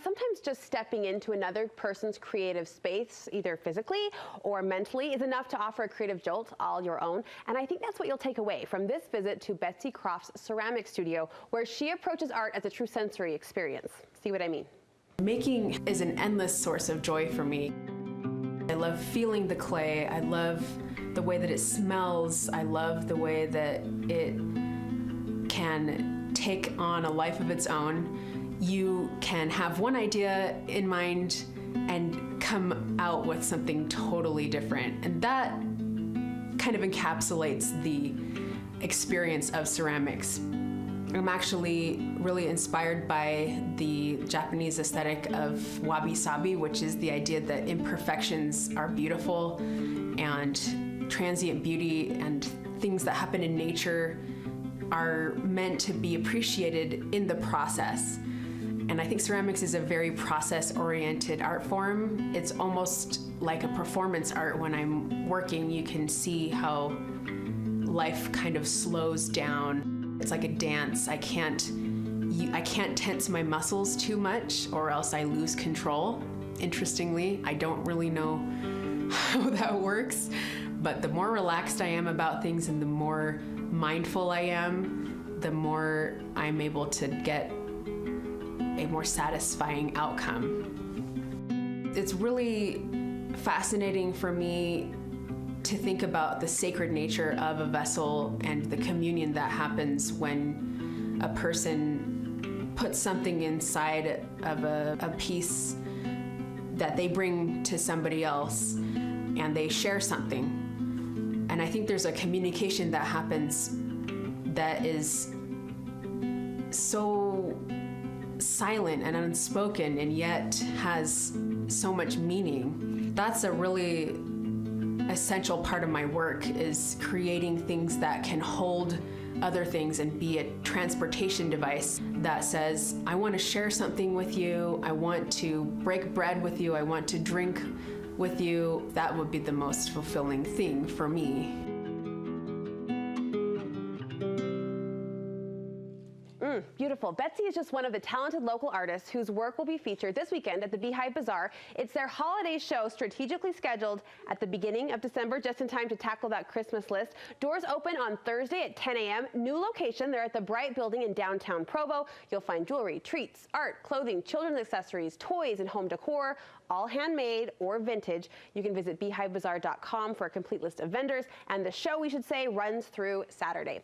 Sometimes just stepping into another person's creative space, either physically or mentally, is enough to offer a creative jolt all your own. And I think that's what you'll take away from this visit to Betsy Croft's ceramic studio, where she approaches art as a true sensory experience. See what I mean? Making is an endless source of joy for me. I love feeling the clay. I love the way that it smells. I love the way that it can take on a life of its own. You can have one idea in mind and come out with something totally different. And that kind of encapsulates the experience of ceramics. I'm actually really inspired by the Japanese aesthetic of wabi-sabi, which is the idea that imperfections are beautiful and transient beauty and things that happen in nature are meant to be appreciated in the process. And I think ceramics is a very process-oriented art form. It's almost like a performance art. When I'm working, you can see how life kind of slows down. It's like a dance. I can't tense my muscles too much or else I lose control. Interestingly, I don't really know how that works, but the more relaxed I am about things and the more mindful I am, the more I'm able to get a more satisfying outcome. It's really fascinating for me to think about the sacred nature of a vessel and the communion that happens when a person puts something inside of a piece that they bring to somebody else and they share something. And I think there's a communication that happens that is so silent and unspoken and yet has so much meaning. That's a really essential part of my work, is creating things that can hold other things and be a transportation device that says, I want to share something with you, I want to break bread with you, I want to drink with you. That would be the most fulfilling thing for me. Beautiful. Betsy is just one of the talented local artists whose work will be featured this weekend at the Beehive Bazaar. It's their holiday show, strategically scheduled at the beginning of December, just in time to tackle that Christmas list. Doors open on Thursday at 10 a.m. New location, they're at the Bright Building in downtown Provo. You'll find jewelry, treats, art, clothing, children's accessories, toys, and home decor, all handmade or vintage. You can visit beehivebazaar.com for a complete list of vendors, and the show, we should say, runs through Saturday.